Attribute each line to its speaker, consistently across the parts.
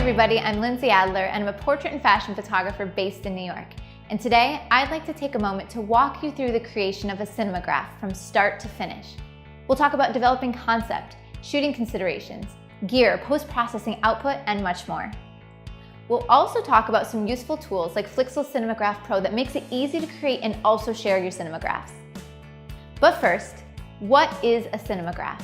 Speaker 1: everybody, I'm Lindsay Adler and I'm a portrait and fashion photographer based in New York. And today, I'd like to take a moment to walk you through the creation of a cinemagraph from start to finish. We'll talk about developing concept, shooting considerations, gear, post-processing output, and much more. We'll also talk about some useful tools like Cinemagraph Pro that makes it easy to create and also share your cinemagraphs. But first, what is a cinemagraph?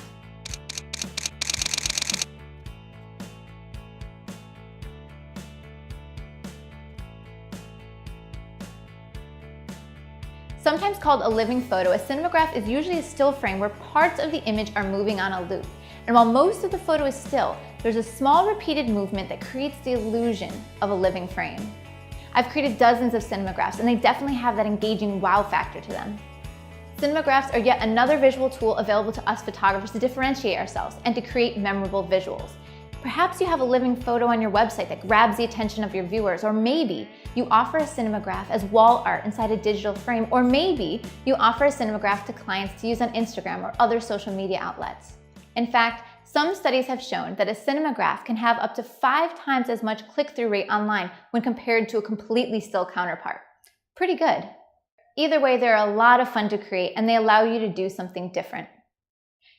Speaker 1: Sometimes called a living photo, a cinemagraph is usually a still frame where parts of the image are moving on a loop. And while most of the photo is still, there's a small repeated movement that creates the illusion of a living frame. I've created dozens of cinemagraphs and they definitely have that engaging wow factor to them. Cinemagraphs are yet another visual tool available to us photographers to differentiate ourselves and to create memorable visuals. Perhaps you have a living photo on your website that grabs the attention of your viewers, or maybe you offer a cinemagraph as wall art inside a digital frame, or maybe you offer a cinemagraph to clients to use on Instagram or other social media outlets. In fact, some studies have shown that a cinemagraph can have up to 5 times as much click-through rate online when compared to a completely still counterpart. Pretty good. Either way, they're a lot of fun to create and they allow you to do something different.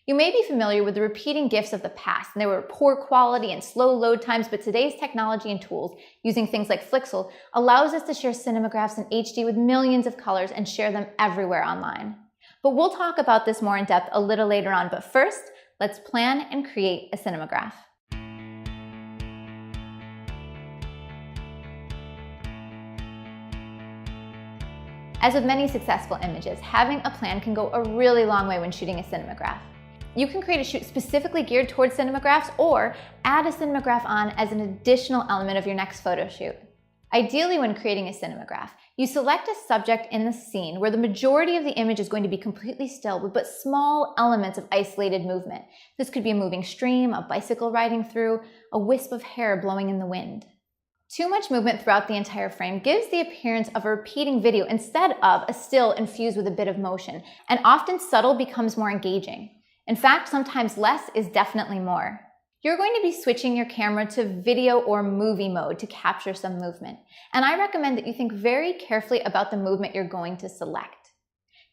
Speaker 1: You may be familiar with the repeating GIFs of the past, and they were poor quality and slow load times, but today's technology and tools, using things like Flixel, allows us to share cinemagraphs in HD with millions of colors and share them everywhere online. But we'll talk about this more in depth a little later on, but first, let's plan and create a cinemagraph. As with many successful images, having a plan can go a really long way when shooting a cinemagraph. You can create a shoot specifically geared towards cinemagraphs or add a cinemagraph on as an additional element of your next photo shoot. Ideally, when creating a cinemagraph, you select a subject in the scene where the majority of the image is going to be completely still but small elements of isolated movement. This could be a moving stream, a bicycle riding through, a wisp of hair blowing in the wind. Too much movement throughout the entire frame gives the appearance of a repeating video instead of a still infused with a bit of motion, and often subtle becomes more engaging. In fact, sometimes less is definitely more. You're going to be switching your camera to video or movie mode to capture some movement, and I recommend that you think very carefully about the movement you're going to select.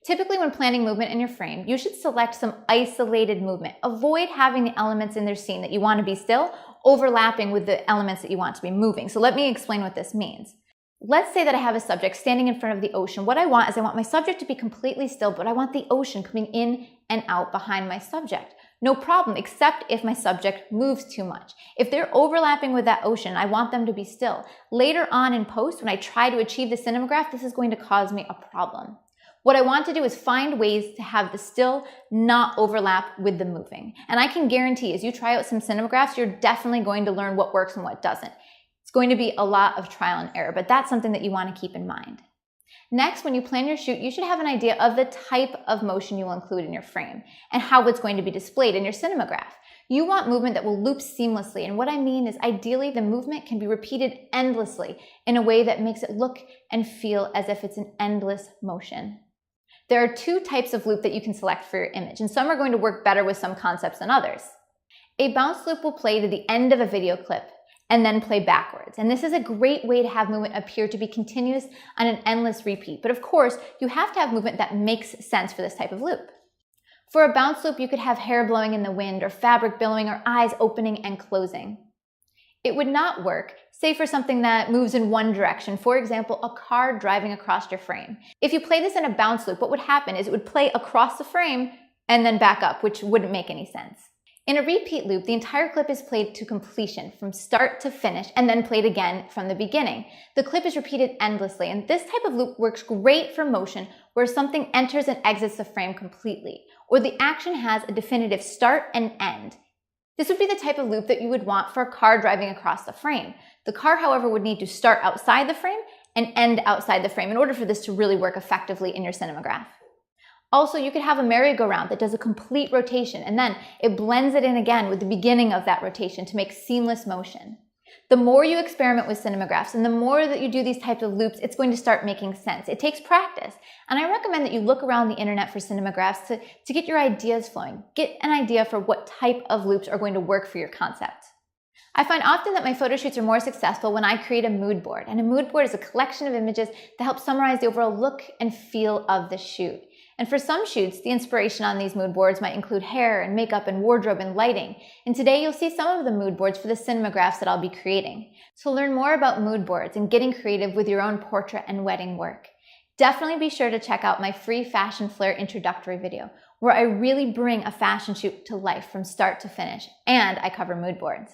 Speaker 1: Typically, when planning movement in your frame, you should select some isolated movement. Avoid having the elements in their scene that you want to be still overlapping with the elements that you want to be moving. So let me explain what this means. Let's say that I have a subject standing in front of the ocean. What I want is I want my subject to be completely still, but I want the ocean coming in and out behind my subject. No problem, except if my subject moves too much. If they're overlapping with that ocean, I want them to be still. Later on in post, when I try to achieve the cinemagraph, this is going to cause me a problem. What I want to do is find ways to have the still not overlap with the moving. And I can guarantee as you try out some cinemagraphs, you're definitely going to learn what works and what doesn't. It's going to be a lot of trial and error, but that's something that you want to keep in mind. Next, when you plan your shoot, you should have an idea of the type of motion you will include in your frame and how it's going to be displayed in your cinemagraph. You want movement that will loop seamlessly, and what I mean is ideally the movement can be repeated endlessly in a way that makes it look and feel as if it's an endless motion. There are 2 types of loop that you can select for your image, and some are going to work better with some concepts than others. A bounce loop will play to the end of a video clip and then play backwards. And this is a great way to have movement appear to be continuous on an endless repeat. But of course, you have to have movement that makes sense for this type of loop. For a bounce loop, you could have hair blowing in the wind or fabric billowing or eyes opening and closing. It would not work, say for something that moves in one direction, for example, a car driving across your frame. If you play this in a bounce loop, what would happen is it would play across the frame and then back up, which wouldn't make any sense. In a repeat loop, the entire clip is played to completion from start to finish and then played again from the beginning. The clip is repeated endlessly, and this type of loop works great for motion where something enters and exits the frame completely, or the action has a definitive start and end. This would be the type of loop that you would want for a car driving across the frame. The car, however, would need to start outside the frame and end outside the frame in order for this to really work effectively in your cinemagraph. Also, you could have a merry-go-round that does a complete rotation and then it blends it in again with the beginning of that rotation to make seamless motion. The more you experiment with cinemagraphs and the more that you do these types of loops, it's going to start making sense. It takes practice. And I recommend that you look around the internet for cinemagraphs to get your ideas flowing. Get an idea for what type of loops are going to work for your concept. I find often that my photo shoots are more successful when I create a mood board, and a mood board is a collection of images that help summarize the overall look and feel of the shoot. And for some shoots, the inspiration on these mood boards might include hair and makeup and wardrobe and lighting. And today you'll see some of the mood boards for the cinemagraphs that I'll be creating. So learn more about mood boards and getting creative with your own portrait and wedding work. Definitely be sure to check out my free Fashion Flair introductory video, where I really bring a fashion shoot to life from start to finish, and I cover mood boards.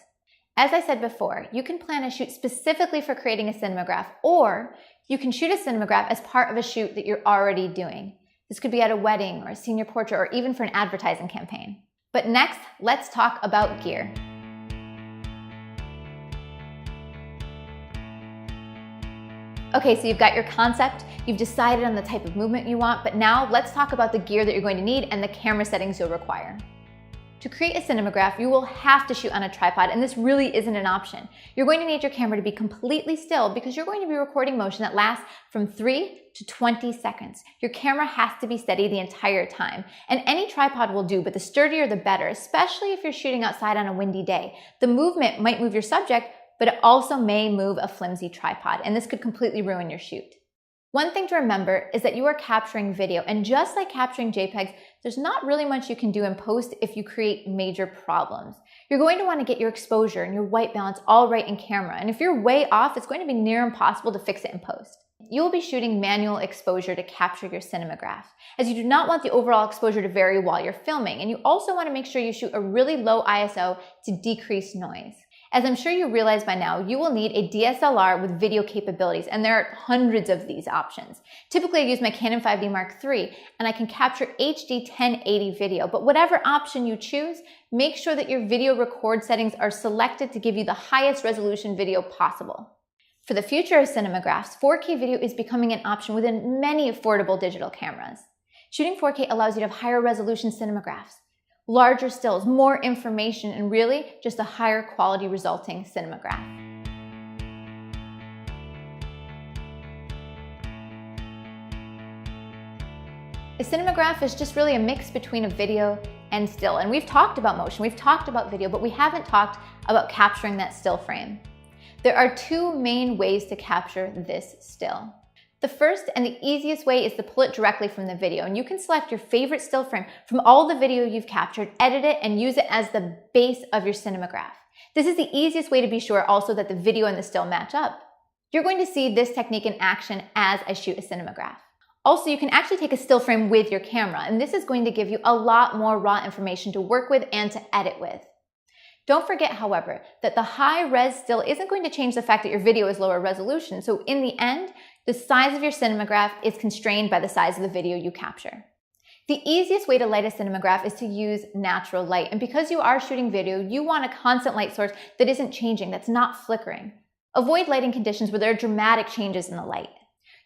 Speaker 1: As I said before, you can plan a shoot specifically for creating a cinemagraph, or you can shoot a cinemagraph as part of a shoot that you're already doing. This could be at a wedding or a senior portrait or even for an advertising campaign. But next, let's talk about gear. Okay, so you've got your concept, you've decided on the type of movement you want, but now let's talk about the gear that you're going to need and the camera settings you'll require. To create a cinemagraph, you will have to shoot on a tripod, and this really isn't an option. You're going to need your camera to be completely still because you're going to be recording motion that lasts from 3 to 20 seconds. Your camera has to be steady the entire time, and any tripod will do, but the sturdier the better, especially if you're shooting outside on a windy day. The movement might move your subject, but it also may move a flimsy tripod, and this could completely ruin your shoot. One thing to remember is that you are capturing video, and just like capturing JPEGs, there's not really much you can do in post if you create major problems. You're going to want to get your exposure and your white balance all right in camera, and if you're way off, it's going to be near impossible to fix it in post. You will be shooting manual exposure to capture your cinemagraph, as you do not want the overall exposure to vary while you're filming, and you also want to make sure you shoot a really low ISO to decrease noise. As I'm sure you realize by now, you will need a DSLR with video capabilities, and there are hundreds of these options. Typically, I use my Canon 5D Mark III, and I can capture HD 1080 video, but whatever option you choose, make sure that your video record settings are selected to give you the highest resolution video possible. For the future of cinemagraphs, 4K video is becoming an option within many affordable digital cameras. Shooting 4K allows you to have higher resolution cinemagraphs, larger stills, more information, and really just a higher quality resulting cinemagraph. A cinemagraph is just really a mix between a video and still. And we've talked about motion, we've talked about video, but we haven't talked about capturing that still frame. There are two main ways to capture this still. The first and the easiest way is to pull it directly from the video, and you can select your favorite still frame from all the video you've captured, edit it, and use it as the base of your cinemagraph. This is the easiest way to be sure also that the video and the still match up. You're going to see this technique in action as I shoot a cinemagraph. Also, you can actually take a still frame with your camera, and this is going to give you a lot more raw information to work with and to edit with. Don't forget, however, that the high-res still isn't going to change the fact that your video is lower resolution, so in the end, the size of your cinemagraph is constrained by the size of the video you capture. The easiest way to light a cinemagraph is to use natural light, and because you are shooting video, you want a constant light source that isn't changing, that's not flickering. Avoid lighting conditions where there are dramatic changes in the light.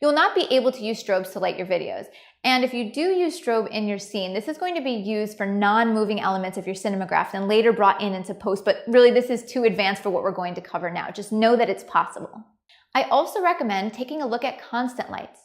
Speaker 1: You'll not be able to use strobes to light your videos, and if you do use strobe in your scene, this is going to be used for non-moving elements of your cinemagraph and later brought into post, but really this is too advanced for what we're going to cover now. Just know that it's possible. I also recommend taking a look at constant lights.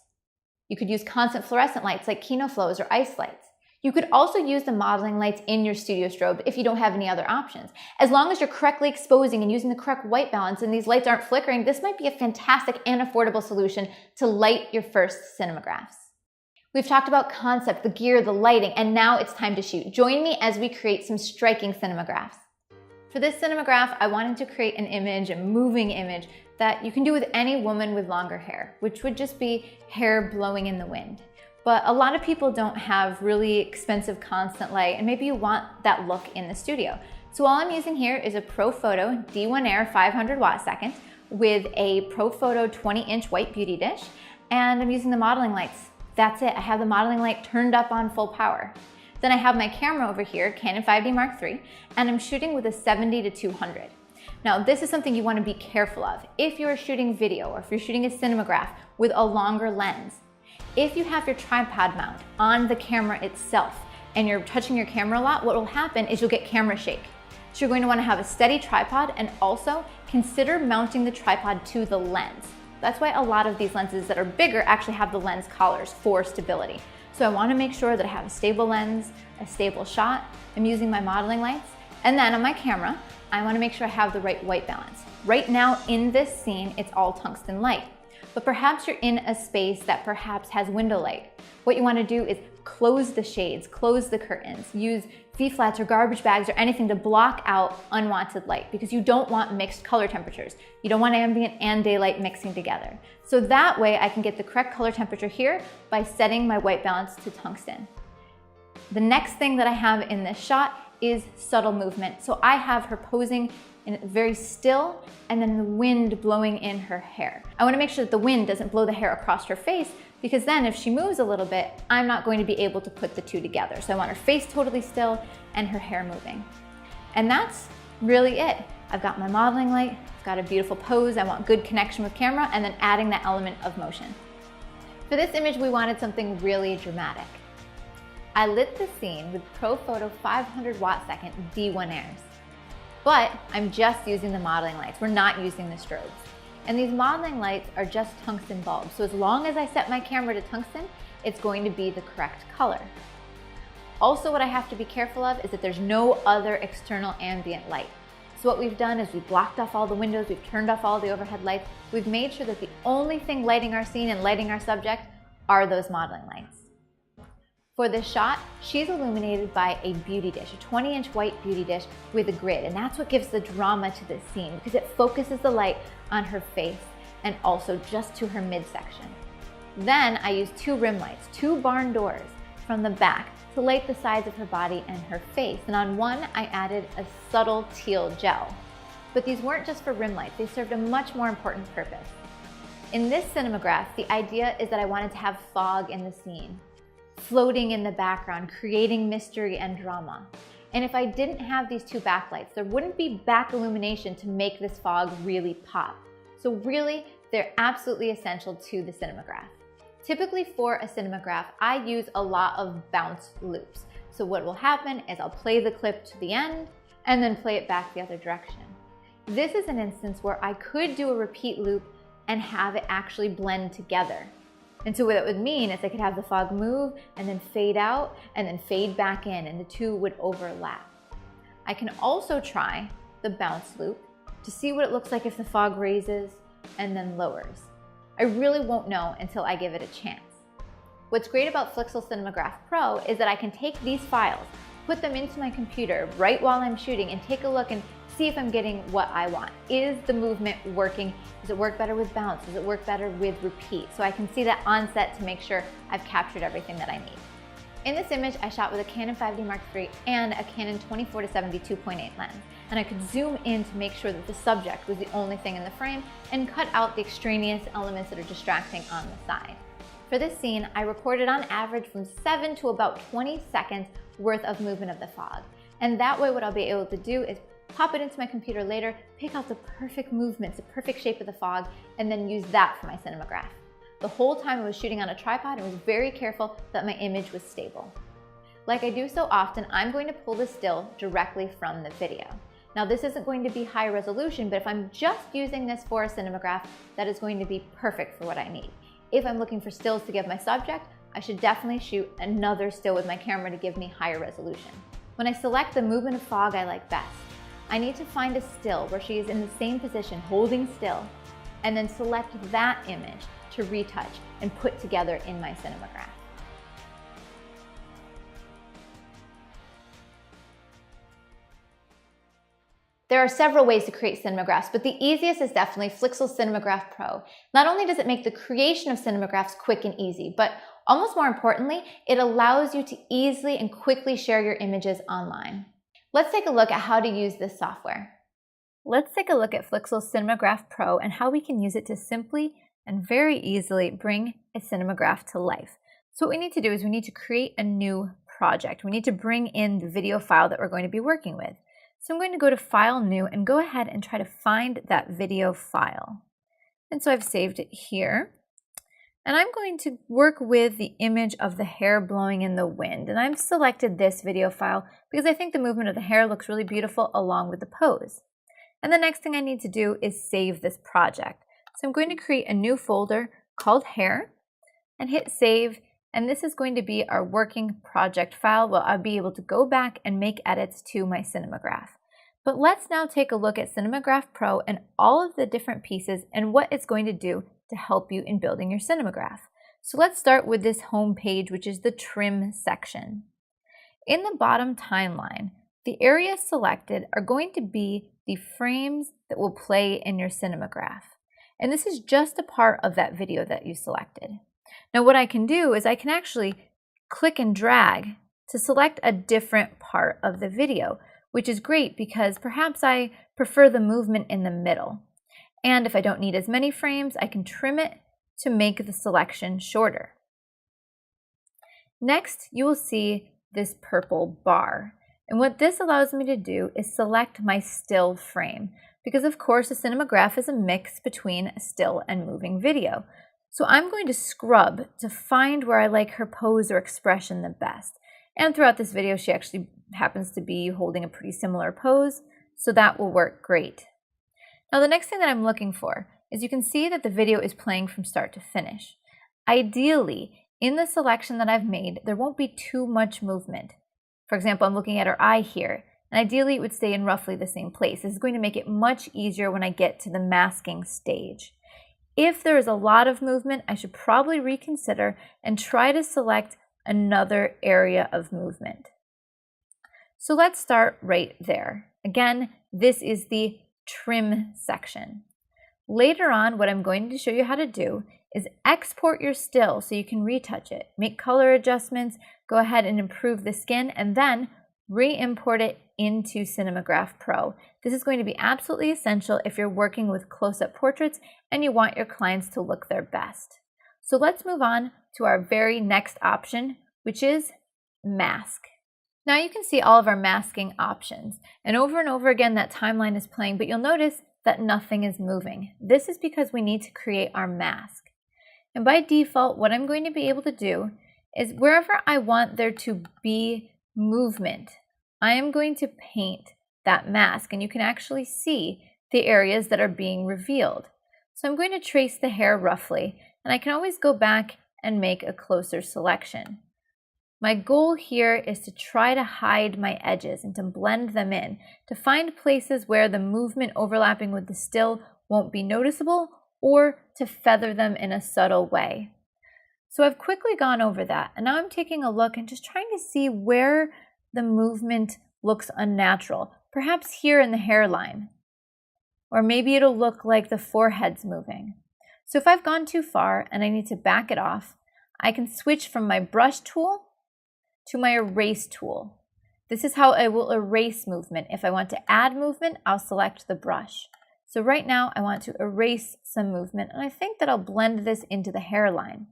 Speaker 1: You could use constant fluorescent lights like Kino Flows or ice lights. You could also use the modeling lights in your studio strobe if you don't have any other options. As long as you're correctly exposing and using the correct white balance and these lights aren't flickering, this might be a fantastic and affordable solution to light your first cinemagraphs. We've talked about concept, the gear, the lighting, and now it's time to shoot. Join me as we create some striking cinemagraphs. For this cinemagraph, I wanted to create an image, a moving image, that you can do with any woman with longer hair, which would just be hair blowing in the wind. But a lot of people don't have really expensive constant light, and maybe you want that look in the studio. So all I'm using here is a ProPhoto D1 Air 500 watt second with a ProPhoto 20-inch white beauty dish, and I'm using the modeling lights. That's it, I have the modeling light turned up on full power. Then I have my camera over here, Canon 5D Mark III, and I'm shooting with a 70-200. Now, this is something you want to be careful of. If you're shooting video or if you're shooting a cinemagraph with a longer lens, if you have your tripod mount on the camera itself and you're touching your camera a lot, what will happen is you'll get camera shake. So you're going to want to have a steady tripod, and also consider mounting the tripod to the lens. That's why a lot of these lenses that are bigger actually have the lens collars for stability. So I want to make sure that I have a stable lens, a stable shot. I'm using my modeling lights, And then on my camera, I want to make sure I have the right white balance. Right now in this scene, it's all tungsten light, but perhaps you're in a space that perhaps has window light. What you want to do is close the shades, close the curtains, use V-flats or garbage bags or anything to block out unwanted light, because you don't want mixed color temperatures. You don't want ambient and daylight mixing together. So that way I can get the correct color temperature here by setting my white balance to tungsten. The next thing that I have in this shot is subtle movement. So I have her posing in very still, and then the wind blowing in her hair. I want to make sure that the wind doesn't blow the hair across her face, because then if she moves a little bit, I'm not going to be able to put the two together. So I want her face totally still and her hair moving. And that's really it. I've got my modeling light, I've got a beautiful pose, I want good connection with camera, and then adding that element of motion. For this image, we wanted something really dramatic. I lit the scene with ProPhoto 500 watt second D1 airs. But I'm just using the modeling lights. We're not using the strobes. And these modeling lights are just tungsten bulbs. So as long as I set my camera to tungsten, it's going to be the correct color. Also, what I have to be careful of is that there's no other external ambient light. So what we've done is we've blocked off all the windows, we've turned off all the overhead lights. We've made sure that the only thing lighting our scene and lighting our subject are those modeling lights. For this shot, she's illuminated by a beauty dish, a 20-inch white beauty dish with a grid, and that's what gives the drama to this scene, because it focuses the light on her face and also just to her midsection. Then I used two rim lights, two barn doors from the back to light the sides of her body and her face, and on one I added a subtle teal gel. But these weren't just for rim lights, they served a much more important purpose. In this Cinemagraph, the idea is that I wanted to have fog in the scene, floating in the background, creating mystery and drama. And if I didn't have these two backlights, there wouldn't be back illumination to make this fog really pop. So really, they're absolutely essential to the Cinemagraph. Typically for a Cinemagraph, I use a lot of bounce loops. So what will happen is I'll play the clip to the end and then play it back the other direction. This is an instance where I could do a repeat loop and have it actually blend together. And so what that would mean is I could have the fog move and then fade out and then fade back in, and the two would overlap. I can also try the bounce loop to see what it looks like if the fog raises and then lowers. I really won't know until I give it a chance. What's great about Flixel Cinemagraph Pro is that I can take these files, put them into my computer right while I'm shooting, and take a look and see if I'm getting what I want. Is the movement working? Does it work better with bounce? Does it work better with repeat? So I can see that on set to make sure I've captured everything that I need. In this image, I shot with a Canon 5D Mark III and a Canon 24-70 2.8 lens, and I could zoom in to make sure that the subject was the only thing in the frame and cut out the extraneous elements that are distracting on the side. For this scene, I recorded on average from 7 to about 20 seconds worth of movement of the fog. And that way what I'll be able to do is pop it into my computer later, pick out the perfect movements, the perfect shape of the fog, and then use that for my Cinemagraph. The whole time I was shooting on a tripod, I was very careful that my image was stable. Like I do so often, I'm going to pull the still directly from the video. Now this isn't going to be high resolution, but if I'm just using this for a Cinemagraph, that is going to be perfect for what I need. If I'm looking for stills to give my subject, I should definitely shoot another still with my camera to give me higher resolution. When I select the movement of fog I like best, I need to find a still where she is in the same position, holding still, and then select that image to retouch and put together in my Cinemagraph. There are several ways to create cinemagraphs, but the easiest is definitely Flixel Cinemagraph Pro. Not only does it make the creation of cinemagraphs quick and easy, but almost more importantly, it allows you to easily and quickly share your images online. Let's take a look at how to use this software. Let's take a look at Flixel Cinemagraph Pro and how we can use it to simply and very easily bring a cinemagraph to life. So what we need to do is we need to create a new project. We need to bring in the video file that we're going to be working with. So I'm going to go to File, New, and go ahead and try to find that video file. And so I've saved it here. And I'm going to work with the image of the hair blowing in the wind. And I've selected this video file because I think the movement of the hair looks really beautiful along with the pose. And the next thing I need to do is save this project. So I'm going to create a new folder called Hair and hit Save and this is going to be our working project file where I'll be able to go back and make edits to my Cinemagraph. But let's now take a look at Cinemagraph Pro and all of the different pieces and what it's going to do to help you in building your Cinemagraph. So let's start with this home page, which is the trim section. In the bottom timeline, the areas selected are going to be the frames that will play in your Cinemagraph. And this is just a part of that video that you selected. Now what I can do is I can actually click and drag to select a different part of the video, which is great because perhaps I prefer the movement in the middle. And if I don't need as many frames, I can trim it to make the selection shorter. Next, you will see this purple bar. And what this allows me to do is select my still frame, because of course a Cinemagraph is a mix between a still and moving video. So I'm going to scrub to find where I like her pose or expression the best. And throughout this video, she actually happens to be holding a pretty similar pose, so that will work great. Now the next thing that I'm looking for is you can see that the video is playing from start to finish. Ideally, in the selection that I've made, there won't be too much movement. For example, I'm looking at her eye here, and ideally it would stay in roughly the same place. This is going to make it much easier when I get to the masking stage. If there is a lot of movement, I should probably reconsider and try to select another area of movement. So let's start right there. Again, this is the trim section. Later on, what I'm going to show you how to do is export your still so you can retouch it, make color adjustments, go ahead and improve the skin, and then re-import it into Cinemagraph Pro. This is going to be absolutely essential if you're working with close-up portraits and you want your clients to look their best. So let's move on to our very next option, which is mask. Now you can see all of our masking options, and over again that timeline is playing, but you'll notice that nothing is moving. This is because we need to create our mask. And by default, what I'm going to be able to do is wherever I want there to be movement, I am going to paint that mask, and you can actually see the areas that are being revealed. So I'm going to trace the hair roughly, and I can always go back and make a closer selection. My goal here is to try to hide my edges and to blend them in, to find places where the movement overlapping with the still won't be noticeable, or to feather them in a subtle way. So I've quickly gone over that, and now I'm taking a look and just trying to see where the movement looks unnatural, perhaps here in the hairline, or maybe it'll look like the forehead's moving. So if I've gone too far and I need to back it off, I can switch from my brush tool to my erase tool. This is how I will erase movement. If I want to add movement, I'll select the brush. So right now I want to erase some movement, and I think that I'll blend this into the hairline.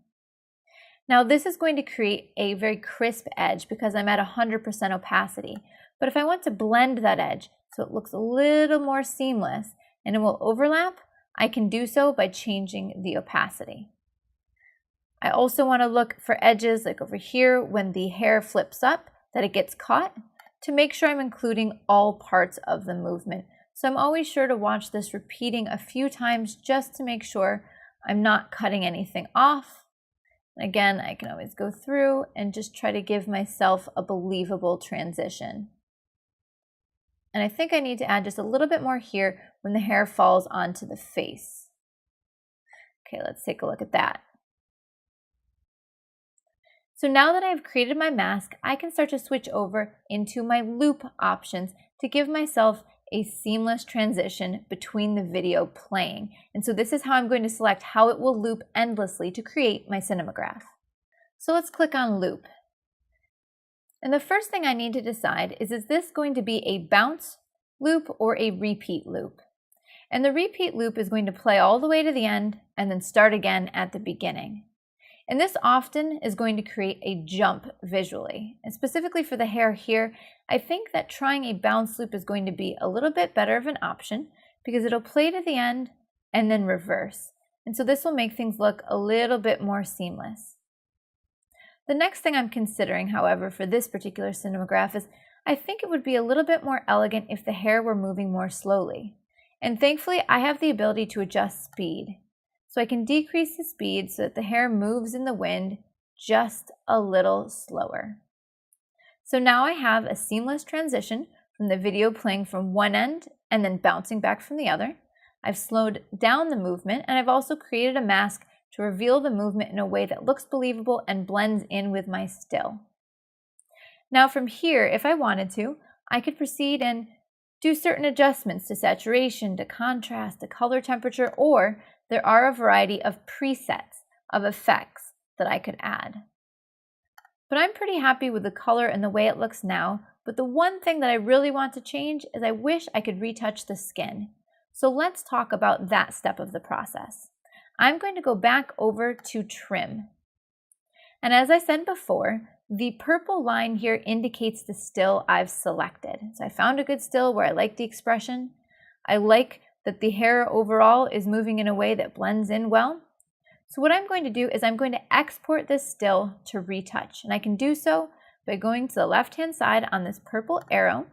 Speaker 1: Now this is going to create a very crisp edge because I'm at 100% opacity. But if I want to blend that edge so it looks a little more seamless and it will overlap, I can do so by changing the opacity. I also want to look for edges like over here when the hair flips up, that it gets caught, to make sure I'm including all parts of the movement. So I'm always sure to watch this repeating a few times just to make sure I'm not cutting anything off. And again, I can always go through and just try to give myself a believable transition. And I think I need to add just a little bit more here when the hair falls onto the face. Okay, let's take a look at that. So now that I've created my mask, I can start to switch over into my loop options to give myself a seamless transition between the video playing. And so this is how I'm going to select how it will loop endlessly to create my Cinemagraph. So let's click on loop. And the first thing I need to decide is this going to be a bounce loop or a repeat loop? And the repeat loop is going to play all the way to the end and then start again at the beginning. And this often is going to create a jump visually. And specifically for the hair here, I think that trying a bounce loop is going to be a little bit better of an option because it'll play to the end and then reverse. And so this will make things look a little bit more seamless. The next thing I'm considering, however, for this particular Cinemagraph is I think it would be a little bit more elegant if the hair were moving more slowly. And thankfully, I have the ability to adjust speed. So I can decrease the speed so that the hair moves in the wind just a little slower. So now I have a seamless transition from the video playing from one end and then bouncing back from the other. I've slowed down the movement, and I've also created a mask to reveal the movement in a way that looks believable and blends in with my still. Now from here, if I wanted to, I could proceed and do certain adjustments to saturation, to contrast, to color temperature, or there are a variety of presets of effects that I could add. But I'm pretty happy with the color and the way it looks now, but the one thing that I really want to change is I wish I could retouch the skin. So let's talk about that step of the process. I'm going to go back over to trim. And as I said before, the purple line here indicates the still I've selected. So I found a good still where I like the expression. I like that the hair overall is moving in a way that blends in well. So what I'm going to do is I'm going to export this still to retouch. And I can do so by going to the left-hand side on this purple arrow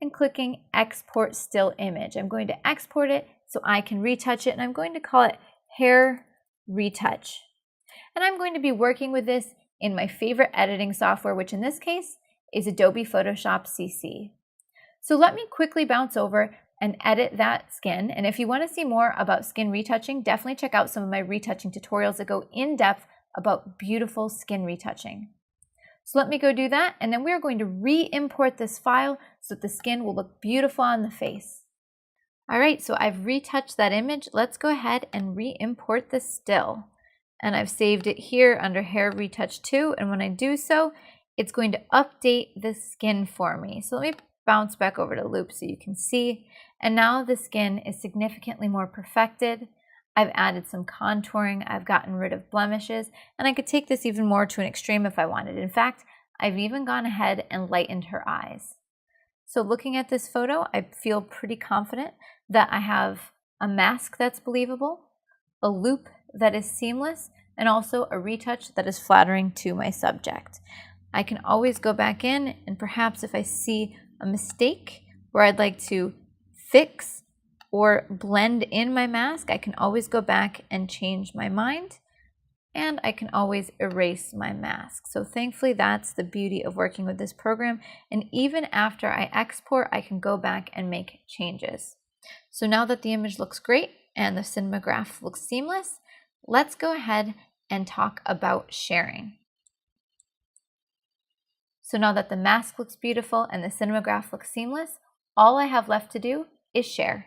Speaker 1: and clicking Export Still Image. I'm going to export it so I can retouch it, and I'm going to call it Hair Retouch. And I'm going to be working with this in my favorite editing software, which in this case is Adobe Photoshop CC. So let me quickly bounce over and edit that skin. And if you want to see more about skin retouching, definitely check out some of my retouching tutorials that go in depth about beautiful skin retouching. So let me go do that, and then we're going to re-import this file so that the skin will look beautiful on the face. All right, so I've retouched that image. Let's go ahead and re-import the still. And I've saved it here under Hair Retouch 2, and when I do so, it's going to update the skin for me. So let me bounce back over to Loop so you can see. And now the skin is significantly more perfected. I've added some contouring, I've gotten rid of blemishes, and I could take this even more to an extreme if I wanted. In fact, I've even gone ahead and lightened her eyes. So looking at this photo, I feel pretty confident that I have a mask that's believable, a loop that is seamless, and also a retouch that is flattering to my subject. I can always go back in, and perhaps if I see a mistake where I'd like to fix or blend in my mask, I can always go back and change my mind, and I can always erase my mask. So thankfully, that's the beauty of working with this program. And even after I export, I can go back and make changes. So now that the image looks great and the Cinemagraph looks seamless, let's go ahead and talk about sharing. So now that the mask looks beautiful and the Cinemagraph looks seamless, all I have left to do is share.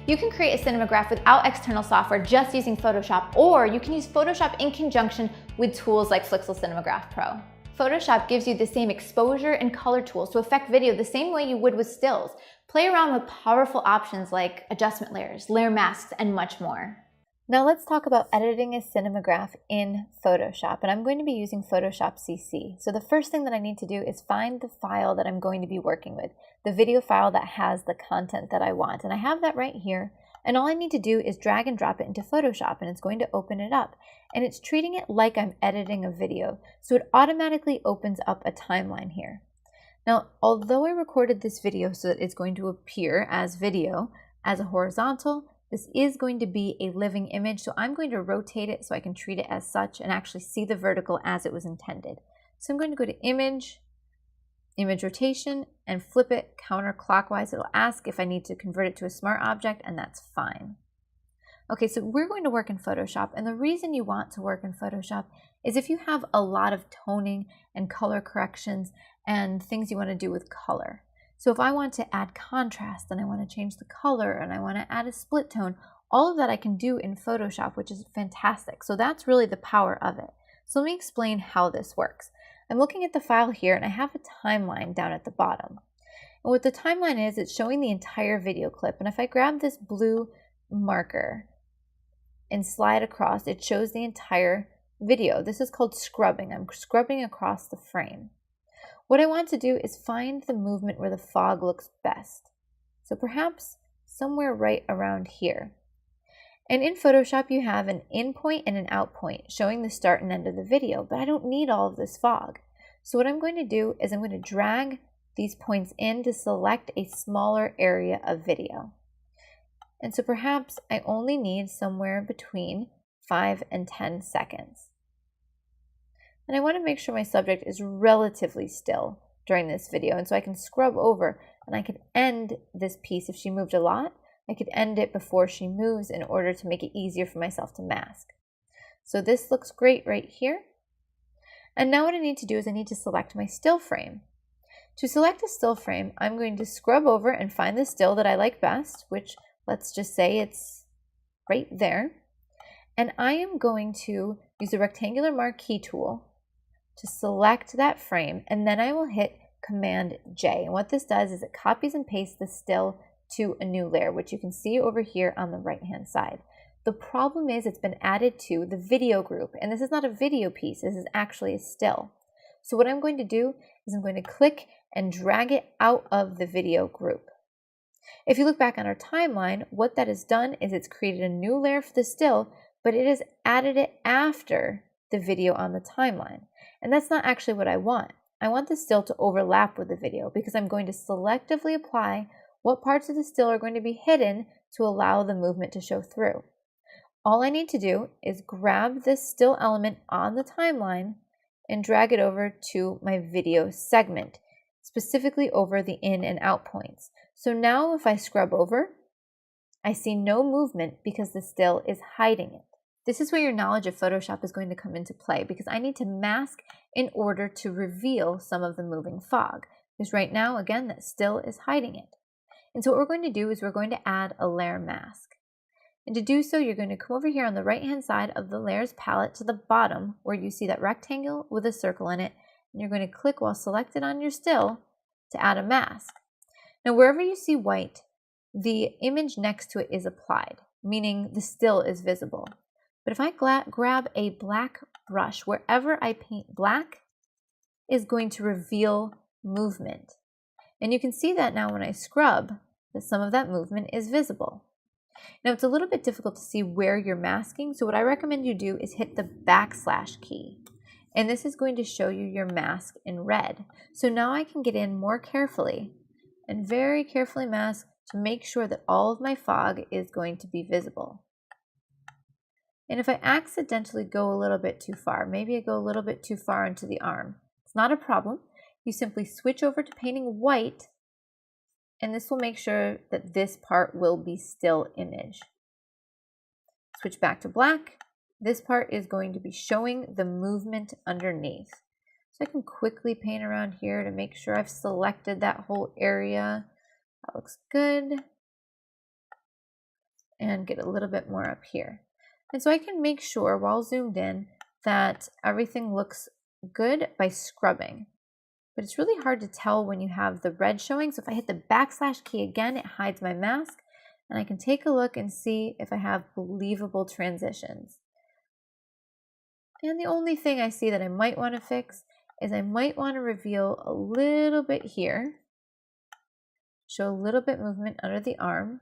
Speaker 1: You can create a Cinemagraph without external software just using Photoshop, or you can use Photoshop in conjunction with tools like Cinemagraph Pro. Photoshop gives you the same exposure and color tools to affect video the same way you would with stills. Play around with powerful options like adjustment layers, layer masks, and much more. Now let's talk about editing a Cinemagraph in Photoshop, and I'm going to be using Photoshop CC. So the first thing that I need to do is find the file that I'm going to be working with, the video file that has the content that I want, and I have that right here, and all I need to do is drag and drop it into Photoshop, and it's going to open it up, and it's treating it like I'm editing a video, so it automatically opens up a timeline here. Now, although I recorded this video so that it's going to appear as video, as a horizontal, this is going to be a living image, so I'm going to rotate it so I can treat it as such and actually see the vertical as it was intended. So I'm going to go to Image, Image Rotation, and flip it counterclockwise. It'll ask if I need to convert it to a smart object, and that's fine. Okay, so we're going to work in Photoshop, and the reason you want to work in Photoshop is if you have a lot of toning and color corrections and things you want to do with color. So if I want to add contrast and I want to change the color and I want to add a split tone, all of that I can do in Photoshop, which is fantastic. So that's really the power of it. So let me explain how this works. I'm looking at the file here and I have a timeline down at the bottom. And what the timeline is, it's showing the entire video clip. And if I grab this blue marker and slide across, it shows the entire video. This is called scrubbing. I'm scrubbing across the frame. What I want to do is find the movement where the fog looks best. So perhaps somewhere right around here. And in Photoshop, you have an in point and an out point showing the start and end of the video, but I don't need all of this fog. So what I'm going to do is I'm going to drag these points in to select a smaller area of video. And so perhaps I only need somewhere between 5 and 10 seconds. And I want to make sure my subject is relatively still during this video. And so I can scrub over and I can end this piece. If she moved a lot, I could end it before she moves in order to make it easier for myself to mask. So this looks great right here. And now what I need to do is I need to select my still frame. To select a still frame, I'm going to scrub over and find the still that I like best, which let's just say it's right there. And I am going to use the rectangular marquee tool to select that frame, and then I will hit Command J. And what this does is it copies and pastes the still to a new layer, which you can see over here on the right-hand side. The problem is it's been added to the video group, and this is not a video piece, this is actually a still. So what I'm going to do is I'm going to click and drag it out of the video group. If you look back on our timeline, what that has done is it's created a new layer for the still, but it has added it after the video on the timeline. And that's not actually what I want. I want the still to overlap with the video because I'm going to selectively apply what parts of the still are going to be hidden to allow the movement to show through. All I need to do is grab this still element on the timeline and drag it over to my video segment, specifically over the in and out points. So now if I scrub over, I see no movement because the still is hiding it. This is where your knowledge of Photoshop is going to come into play because I need to mask in order to reveal some of the moving fog. Because right now, again, that still is hiding it. And so what we're going to do is we're going to add a layer mask. And to do so, you're going to come over here on the right-hand side of the layers palette to the bottom where you see that rectangle with a circle in it. And you're going to click while selected on your still to add a mask. Now, wherever you see white, the image next to it is applied, meaning the still is visible. But if I grab a black brush, wherever I paint black is going to reveal movement. And you can see that now when I scrub, that some of that movement is visible. Now it's a little bit difficult to see where you're masking, so what I recommend you do is hit the backslash key. And this is going to show you your mask in red. So now I can get in more carefully and very carefully mask to make sure that all of my fog is going to be visible. And if I accidentally go a little bit too far, maybe I go a little bit too far into the arm, it's not a problem. You simply switch over to painting white, and this will make sure that this part will be still image. Switch back to black. This part is going to be showing the movement underneath. So I can quickly paint around here to make sure I've selected that whole area. That looks good. And get a little bit more up here. And so I can make sure while zoomed in that everything looks good by scrubbing. But it's really hard to tell when you have the red showing. So if I hit the backslash key again, it hides my mask. And I can take a look and see if I have believable transitions. And the only thing I see that I might want to fix is I might want to reveal a little bit here. Show a little bit movement under the arm.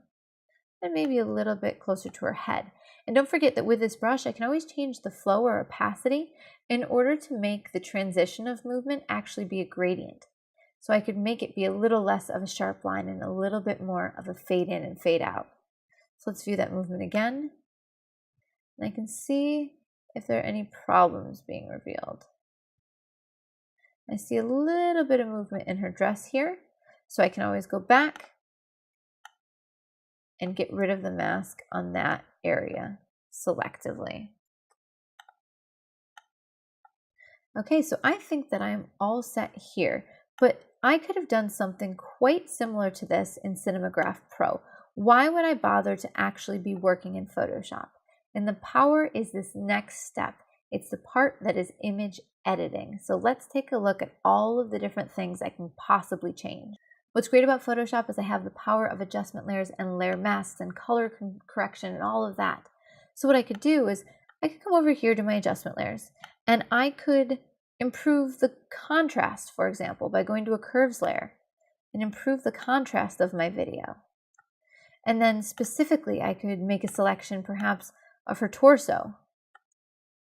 Speaker 1: And maybe a little bit closer to her head. And don't forget that with this brush, I can always change the flow or opacity in order to make the transition of movement actually be a gradient. So I could make it be a little less of a sharp line and a little bit more of a fade in and fade out. So let's view that movement again. And I can see if there are any problems being revealed. I see a little bit of movement in her dress here. So I can always go back and get rid of the mask on that area selectively. Okay, so I think that I'm all set here, but I could have done something quite similar to this in Cinemagraph Pro. Why would I bother to actually be working in Photoshop? And the power is this next step. It's the part that is image editing. So let's take a look at all of the different things I can possibly change. What's great about Photoshop is I have the power of adjustment layers and layer masks and color correction and all of that. So what I could do is I could come over here to my adjustment layers and I could improve the contrast, for example, by going to a curves layer and improve the contrast of my video. And then specifically, I could make a selection perhaps of her torso,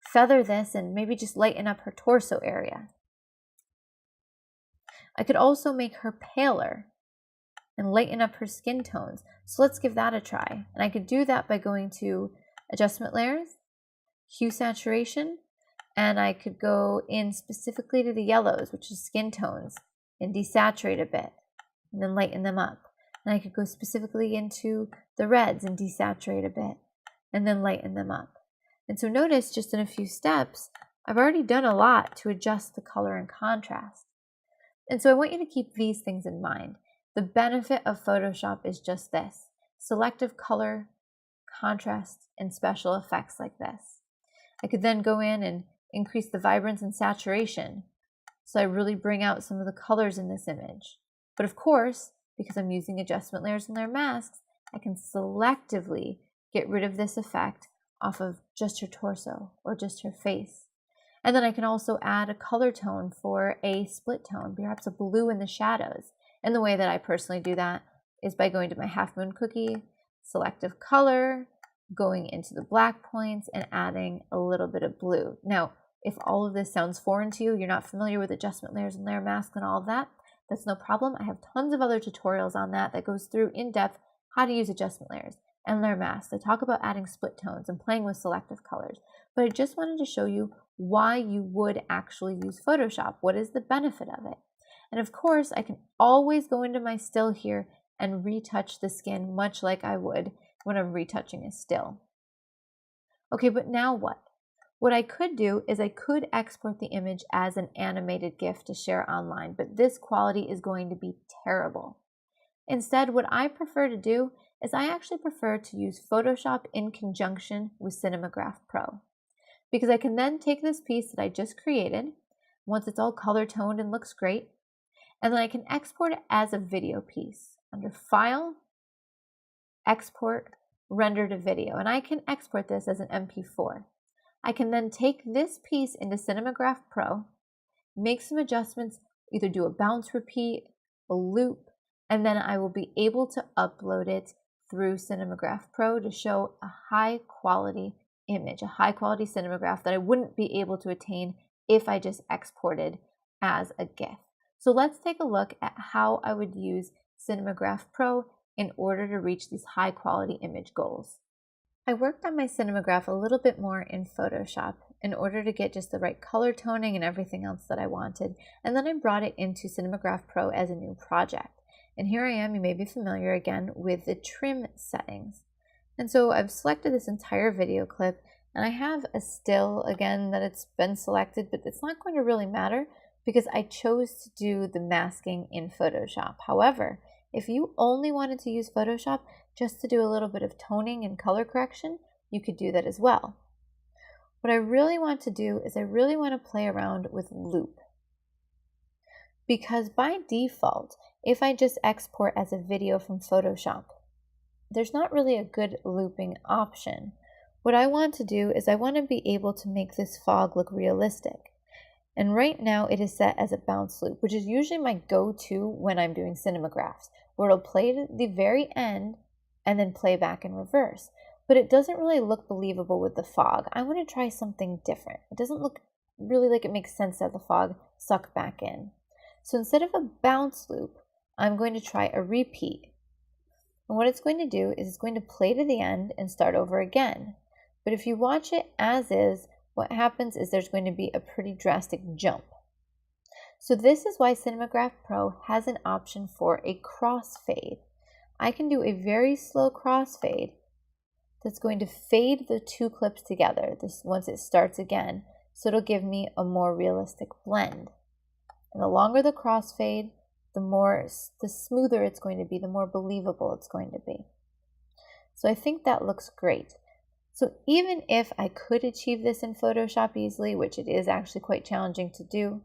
Speaker 1: feather this and maybe just lighten up her torso area. I could also make her paler
Speaker 2: and lighten up her skin tones. So let's give that a try. And I could do that by going to Adjustment Layers, Hue Saturation, and I could go in specifically to the yellows, which is skin tones, and desaturate a bit, and then lighten them up. And I could go specifically into the reds and desaturate a bit, and then lighten them up. And so notice just in a few steps, I've already done a lot to adjust the color and contrast. And so I want you to keep these things in mind. The benefit of Photoshop is just this: selective color, contrast, and special effects like this. I could then go in and increase the vibrance and saturation, so I really bring out some of the colors in this image. But of course, because I'm using adjustment layers and layer masks, I can selectively get rid of this effect off of just her torso or just her face. And then I can also add a color tone for a split tone, perhaps a blue in the shadows. And the way that I personally do that is by going to my half moon cookie, selective color, going into the black points, and adding a little bit of blue. Now, if all of this sounds foreign to you, you're not familiar with adjustment layers and layer masks and all of that, that's no problem. I have tons of other tutorials on that goes through in depth how to use adjustment layers and layer masks. I talk about adding split tones and playing with selective colors. But I just wanted to show you why you would actually use Photoshop. What is the benefit of it? And of course, I can always go into my still here and retouch the skin much like I would when I'm retouching a still. Okay, but now what? What I could do is I could export the image as an animated GIF to share online, but this quality is going to be terrible. Instead, what I prefer to do is I actually prefer to use Photoshop in conjunction with Cinemagraph Pro, because I can then take this piece that I just created, once it's all color toned and looks great, and then I can export it as a video piece under File, Export, Render to Video, and I can export this as an MP4. I can then take this piece into Cinemagraph Pro, make some adjustments, either do a bounce repeat, a loop, and then I will be able to upload it through Cinemagraph Pro to show a high quality image, a high quality cinematograph that I wouldn't be able to attain if I just exported as a GIF. So let's take a look at how I would use Cinemagraph Pro in order to reach these high quality image goals. I worked on my Cinemagraph a little bit more in Photoshop in order to get just the right color toning and everything else that I wanted, and then I brought it into Cinemagraph Pro as a new project. And here I am, you may be familiar again with the trim settings. And so I've selected this entire video clip, and I have a still again that it's been selected, but it's not going to really matter because I chose to do the masking in Photoshop. However, if you only wanted to use Photoshop just to do a little bit of toning and color correction, you could do that as well. What I really want to do is I really want to play around with loop. Because by default, if I just export as a video from Photoshop, there's not really a good looping option. What I want to do is I want to be able to make this fog look realistic. And right now it is set as a bounce loop, which is usually my go-to when I'm doing cinemagraphs, where it'll play to the very end and then play back in reverse. But it doesn't really look believable with the fog. I want to try something different. It doesn't look really like it makes sense to have the fog suck back in. So instead of a bounce loop, I'm going to try a repeat. And what it's going to do is it's going to play to the end and start over again. But if you watch it as is, what happens is there's going to be a pretty drastic jump. So this is why Cinemagraph Pro has an option for a crossfade. I can do a very slow crossfade that's going to fade the two clips together once it starts again, so it'll give me a more realistic blend. And the longer the crossfade, the smoother it's going to be, the more believable it's going to be. So I think that looks great. So even if I could achieve this in Photoshop easily, which it is actually quite challenging to do,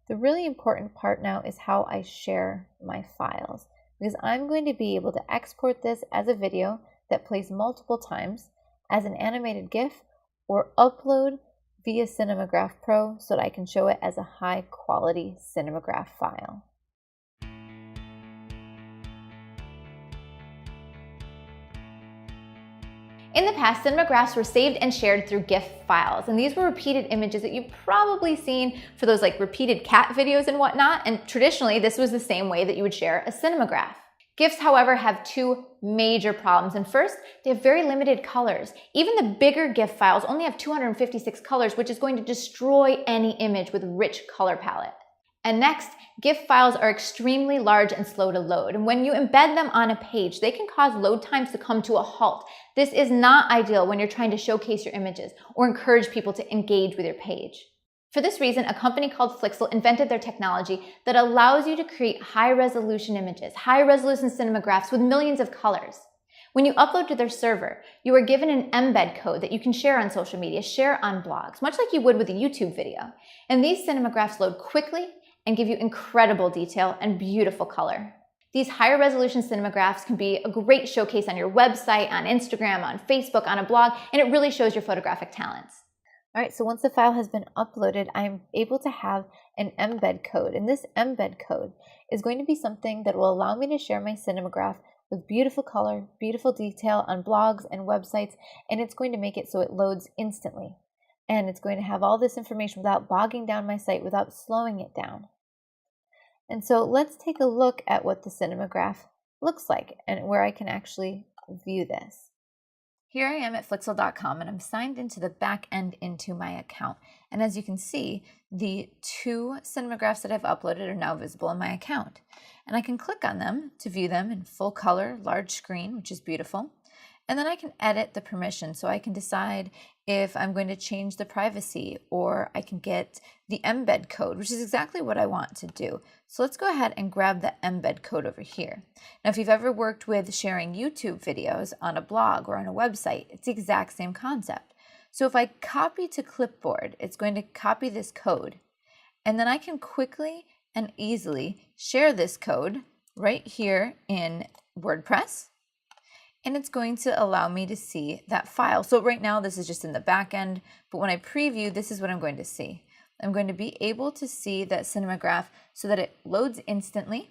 Speaker 2: the really important part now is how I share my files, because I'm going to be able to export this as a video that plays multiple times as an animated GIF, or upload via Cinemagraph Pro so that I can show it as a high quality Cinemagraph file.
Speaker 1: In the past, cinemagraphs were saved and shared through GIF files, and these were repeated images that you've probably seen for those like repeated cat videos and whatnot, and traditionally this was the same way that you would share a cinemagraph. GIFs, however, have two major problems. And first, they have very limited colors. Even the bigger GIF files only have 256 colors, which is going to destroy any image with rich color palette. And next, GIF files are extremely large and slow to load. And when you embed them on a page, they can cause load times to come to a halt. This is not ideal when you're trying to showcase your images or encourage people to engage with your page. For this reason, a company called Flixel invented their technology that allows you to create high-resolution images, high-resolution cinemagraphs with millions of colors. When you upload to their server, you are given an embed code that you can share on social media, share on blogs, much like you would with a YouTube video. And these cinemagraphs load quickly and give you incredible detail and beautiful color. These higher resolution cinemagraphs can be a great showcase on your website, on Instagram, on Facebook, on a blog, and it really shows your photographic talents.
Speaker 2: All right, so once the file has been uploaded, I'm able to have an embed code. And this embed code is going to be something that will allow me to share my cinemagraph with beautiful color, beautiful detail on blogs and websites, and it's going to make it so it loads instantly. And it's going to have all this information without bogging down my site, without slowing it down. And so let's take a look at what the Cinemagraph looks like and where I can actually view this. Here I am at Flixel.com and I'm signed into the back end into my account. And as you can see, the two cinemagraphs that I've uploaded are now visible in my account. And I can click on them to view them in full color, large screen, which is beautiful. And then I can edit the permissions, so I can decide if I'm going to change the privacy, or I can get the embed code, which is exactly what I want to do. So let's go ahead and grab the embed code over here. Now, if you've ever worked with sharing YouTube videos on a blog or on a website, it's the exact same concept. So if I copy to clipboard, it's going to copy this code, and then I can quickly and easily share this code right here in WordPress. And it's going to allow me to see that file. So right now this is just in the back end, but when I preview, this is what I'm going to see. I'm going to be able to see that Cinemagraph so that it loads instantly.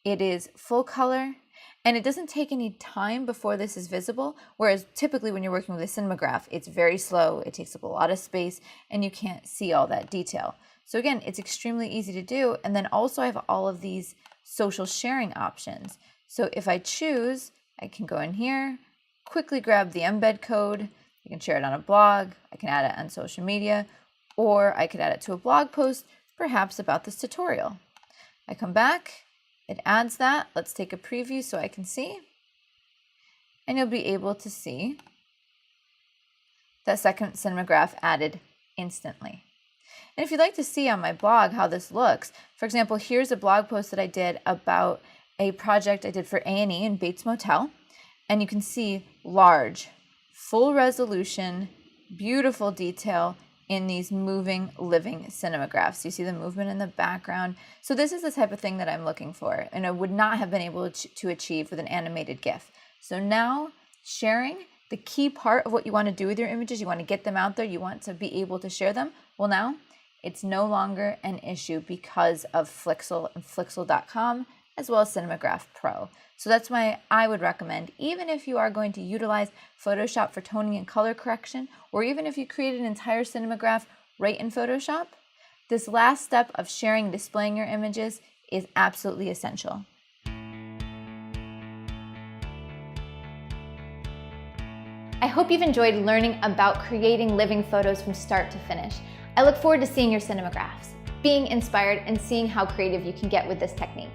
Speaker 2: It is full color, and it doesn't take any time before this is visible, whereas typically when you're working with a Cinemagraph, it's very slow, it takes up a lot of space, and you can't see all that detail. So again, it's extremely easy to do, and then also I have all of these social sharing options. So if I choose, I can go in here, quickly grab the embed code. I can share it on a blog. I can add it on social media, or I could add it to a blog post, perhaps about this tutorial. I come back, it adds that. Let's take a preview so I can see. And you'll be able to see that second Cinemagraph added instantly. And if you'd like to see on my blog how this looks, for example, here's a blog post that I did about a project I did for A&E in Bates Motel, and you can see large, full resolution, beautiful detail in these moving, living cinemagraphs. You see the movement in the background. So this is the type of thing that I'm looking for, and I would not have been able to achieve with an animated GIF. So now, sharing, the key part of what you want to do with your images, you want to get them out there, you want to be able to share them. Well, now it's no longer an issue because of Flixel and Flixel.com, as well as Cinemagraph Pro. So that's why I would recommend, even if you are going to utilize Photoshop for toning and color correction, or even if you create an entire Cinemagraph right in Photoshop, this last step of sharing and displaying your images is absolutely essential.
Speaker 1: I hope you've enjoyed learning about creating living photos from start to finish. I look forward to seeing your cinemagraphs, being inspired, and seeing how creative you can get with this technique.